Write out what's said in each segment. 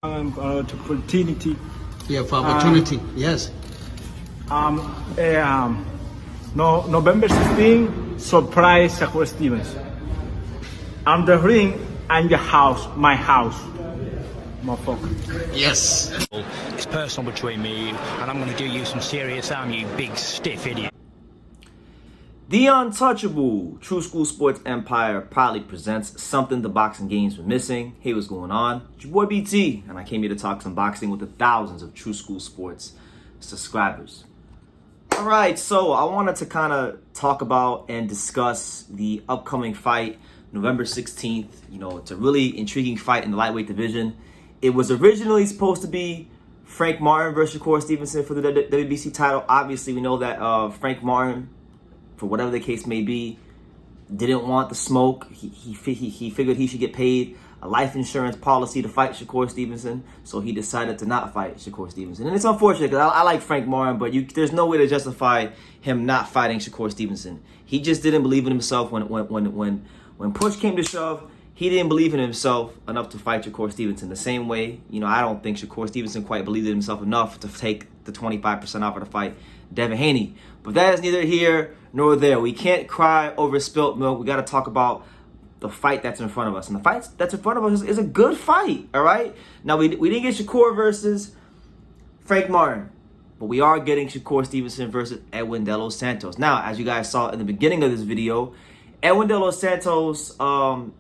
Opportunity. Yeah, for opportunity. Yes. No, November 16, surprise Shakur Stevenson. I'm the ring and your house, my house, motherfucker. Yes. It's personal between me and you, and I'm going to do you some serious harm, you big stiff idiot. The untouchable True School Sports Empire proudly presents something the boxing games were missing. Hey, what's going on? It's your boy BT, and I came here to talk some boxing with the thousands of True School Sports subscribers. All right, so I wanted to kind of talk about and discuss the upcoming fight, November 16th. You know, it's a really intriguing fight in the lightweight division. It was originally supposed to be Frank Martin versus Shakur Stevenson for the WBC title. Obviously, we know that Frank Martin, for whatever the case may be, didn't want the smoke. He figured he should get paid a life insurance policy to fight Shakur Stevenson, so he decided to not fight Shakur Stevenson. And it's unfortunate because I like Frank Martin, but there's no way to justify him not fighting Shakur Stevenson. He just didn't believe in himself when push came to shove. He didn't believe in himself enough to fight Shakur Stevenson. The same way, you know, I don't think Shakur Stevenson quite believed in himself enough to take the 25% offer to fight Devin Haney. But that is neither here nor there. We can't cry over spilt milk. We got to talk about the fight that's in front of us. And the fight that's in front of us is a good fight, all right? Now, we didn't get Shakur versus Frank Martin, but we are getting Shakur Stevenson versus Edwin De Los Santos. Now, as you guys saw in the beginning of this video, Edwin De Los Santos,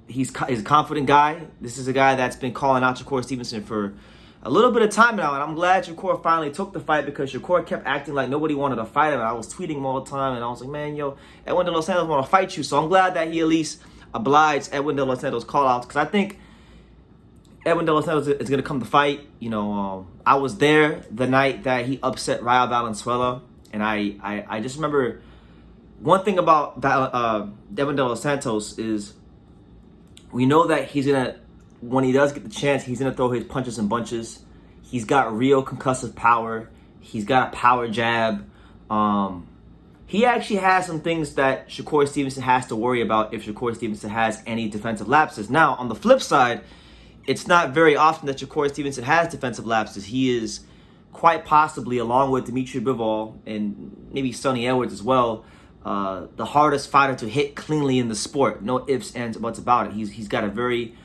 he's a confident guy. This is a guy that's been calling out Shakur Stevenson for a little bit of time now, and I'm glad Shakur finally took the fight because Shakur kept acting like nobody wanted to fight him. And I was tweeting him all the time, and I was like, man, yo, Edwin De Los Santos want to fight you. So I'm glad that he at least obliged Edwin De Los Santos' call-outs, because I think Edwin De Los Santos is going to come to fight. You know, I was there the night that he upset Rayo Valenzuela, and I just remember one thing about Edwin De Los Santos is we know that he's going to, when he does get the chance, he's going to throw his punches and bunches. He's got real concussive power. He's got a power jab. He actually has some things that Shakur Stevenson has to worry about if Shakur Stevenson has any defensive lapses. Now, on the flip side, it's not very often that Shakur Stevenson has defensive lapses. He is quite possibly, along with Dimitri Bivol and maybe Sonny Edwards as well, the hardest fighter to hit cleanly in the sport. No ifs, ands, or buts about it. He's got a very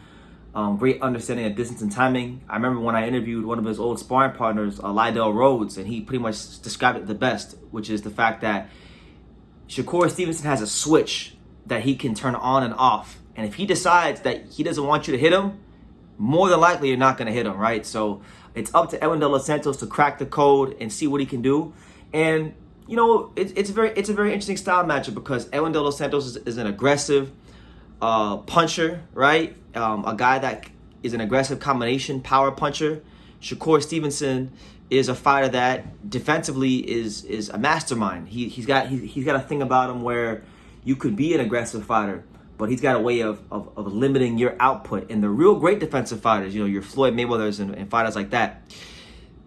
great understanding of distance and timing. I remember when I interviewed one of his old sparring partners, Lydell Rhodes, and he pretty much described it the best, which is the fact that Shakur Stevenson has a switch that he can turn on and off. And if he decides that he doesn't want you to hit him, more than likely you're not going to hit him, right? So it's up to Edwin De Los Santos to crack the code and see what he can do. And, you know, it's a very interesting style matchup because Edwin De Los Santos is an aggressive puncher, right? A guy that is an aggressive combination power puncher. Shakur Stevenson is a fighter that defensively is a mastermind. He's got a thing about him where you could be an aggressive fighter, but he's got a way of limiting your output. And the real great defensive fighters, you know, your Floyd Mayweathers and fighters like that,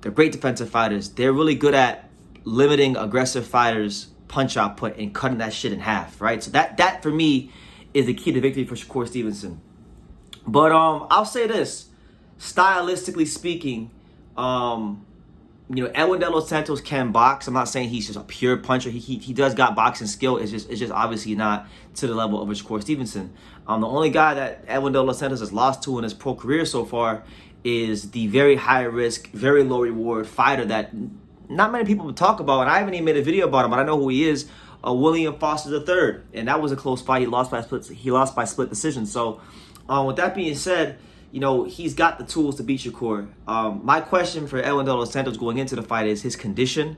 they're great defensive fighters. They're really good at limiting aggressive fighters' punch output and cutting that shit in half, right? So that for me is the key to victory for Shakur Stevenson. But I'll say this, stylistically speaking, you know, Edwin De Los Santos can box. I'm not saying he's just a pure puncher. He does got boxing skill. It's just obviously not to the level of Shakur Stevenson. The only guy that Edwin De Los Santos has lost to in his pro career so far is the very high risk, very low reward fighter that not many people would talk about. And I haven't even made a video about him, but I know who he is. William Foster III, and that was a close fight. He lost by split decision. So, with that being said, you know, he's got the tools to beat Shakur. My question for Edwin De Los Santos going into the fight is his condition.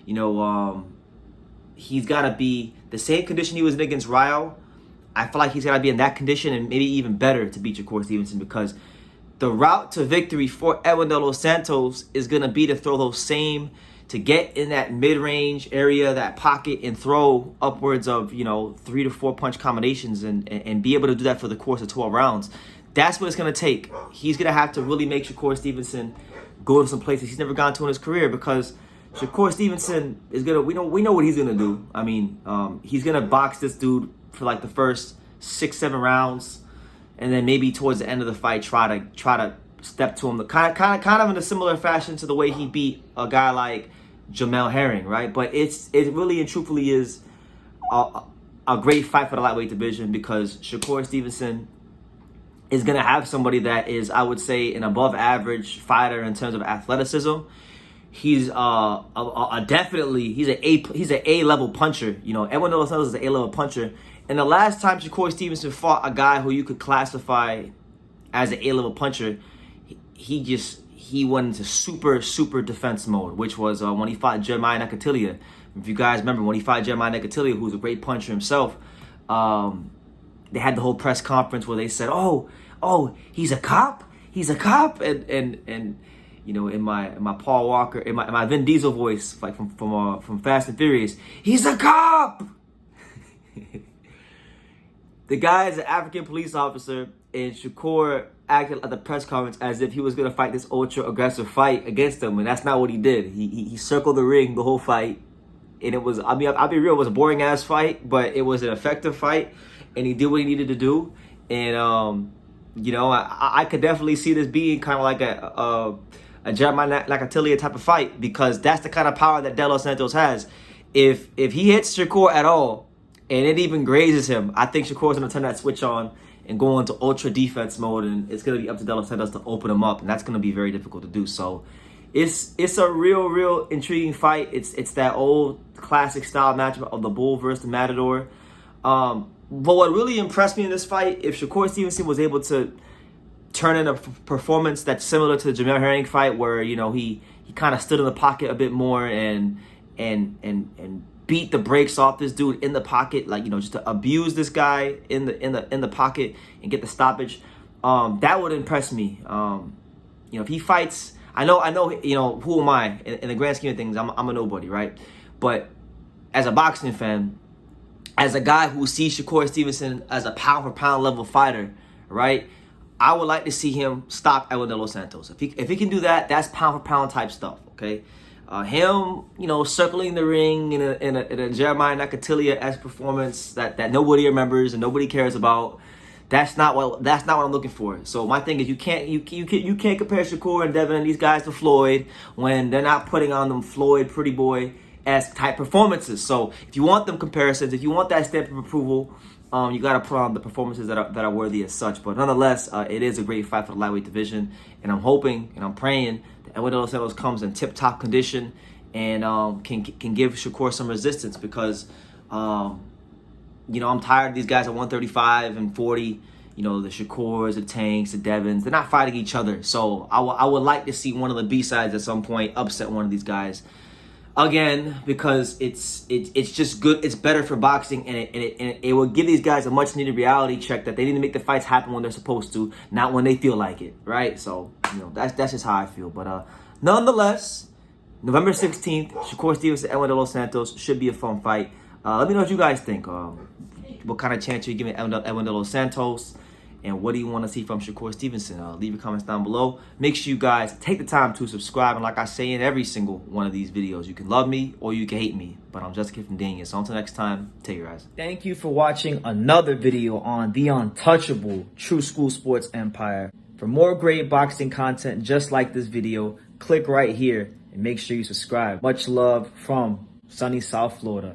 You know, he's got to be the same condition he was in against Rayo. I feel like he's got to be in that condition and maybe even better to beat Shakur Stevenson, because the route to victory for Edwin De Los Santos is going to be to throw those same, to get in that mid-range area, that pocket, and throw upwards of, you know, 3 to 4 punch combinations and be able to do that for the course of 12 rounds. That's what it's going to take. He's going to have to really make Shakur Stevenson go to some places he's never gone to in his career, because Shakur Stevenson is going to, we know what he's going to do. I mean, he's going to box this dude for like the first 6-7 rounds, and then maybe towards the end of the fight try to step to him, kind of in a similar fashion to the way he beat a guy like Jamel Herring, right? But it really and truthfully is a great fight for the lightweight division, because Shakur Stevenson is going to have somebody that is, I would say, an above average fighter in terms of athleticism. He's definitely he's an A level puncher. You know, Edwin De Los Santos is an A level puncher. And the last time Shakur Stevenson fought a guy who you could classify as an A level puncher, he went into super defense mode, which was when he fought Jeremiah Nakatilia. If you guys remember, when he fought Jeremiah Nakatilia, who's a great puncher himself, they had the whole press conference where they said, "Oh, he's a cop, and you know, in my Paul Walker, in my Vin Diesel voice, like from Fast and Furious, he's a cop." The guy is an African police officer, and Shakur acted at the press conference as if he was going to fight this ultra aggressive fight against him, and that's not what he did. He circled the ring the whole fight, and it was, I mean, I'll be real, it was a boring ass fight, but it was an effective fight, and he did what he needed to do. And you know, I could definitely see this being kind of like a Jeremiah Nakatilia type of fight, because that's the kind of power that De Los Santos has. If he hits Shakur at all, and it even grazes him, I think Shakur's going to turn that switch on and go into ultra defense mode, and it's going to be up to De Los Santos to open him up, and that's going to be very difficult to do. So it's a real intriguing fight. It's that old classic style matchup of the bull versus the matador. But what really impressed me in this fight, if Shakur Stevenson was able to turn in a performance that's similar to the Jamel Herring fight, where, you know, he kind of stood in the pocket a bit more and beat the brakes off this dude in the pocket, like, you know, just to abuse this guy in the pocket and get the stoppage, that would impress me. You know, if he fights, I know, you know, who am I in the grand scheme of things? I'm a nobody, right? But as a boxing fan, as a guy who sees Shakur Stevenson as a pound for pound level fighter, right, I would like to see him stop Edwin De Los Santos. If he can do that, that's pound for pound type stuff, okay? Him, you know, circling the ring in a Jeremiah Nakatilia-esque performance that nobody remembers and nobody cares about. That's not what I'm looking for. So my thing is, you can't compare Shakur and Devin and these guys to Floyd when they're not putting on them Floyd Pretty Boy-esque type performances. So if you want them comparisons, if you want that stamp of approval, you got to put on the performances that are worthy as such. But nonetheless, it is a great fight for the lightweight division, and I'm hoping and I'm praying that Edwin De Los Santos comes in tip-top condition and can give Shakur some resistance, because you know, I'm tired of these guys at 135 and 40. You know, the Shakurs, the Tanks, the Devins, they're not fighting each other. So I would like to see one of the B-sides at some point upset one of these guys again, because it's just good. It's better for boxing, and it will give these guys a much needed reality check that they need to make the fights happen when they're supposed to, not when they feel like it, right? So, you know, that's just how I feel. But nonetheless, November 16th, Shakur Stevenson, Edwin De Los Santos, should be a fun fight. Let me know what you guys think. What kind of chance are you giving Edwin De Los Santos? And what do you want to see from Shakur Stevenson? Leave your comments down below. Make sure you guys take the time to subscribe. And like I say in every single one of these videos, you can love me or you can hate me. But I'm just a kid from Daniel. So until next time, take care, guys. Thank you for watching another video on the untouchable True School Sports Empire. For more great boxing content just like this video, click right here and make sure you subscribe. Much love from sunny South Florida.